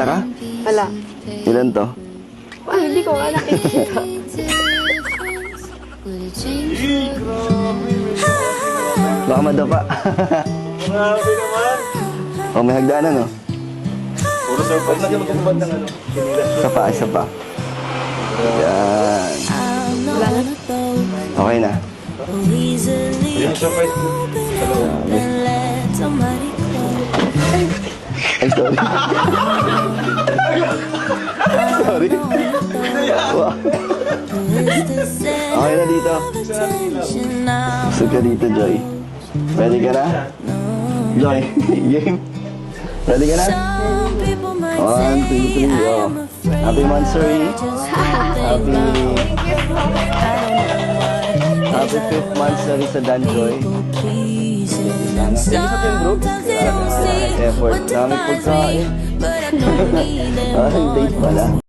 Nakita ka? Wala. Ilan to? Ay, hindi ko nga nakikita. Baka madapa. Grabe naman. Oh, may hagdanan, no? Puro surprise. Huwag na magkakabad ng ano. Isa pa, isa pa. Yan. Wala na. Okay na. Yung surprise. Ay, sorry. Sorry. Wow. Okay na dito. Gusto ka dito, Joy. Ready ka na? Joy, game. Ready ka na? 1, 2, 3, oh. Happy Monstery. Happy 5th Monstery sa Danjoy. Effort. Dami pagkain. Parang date pala.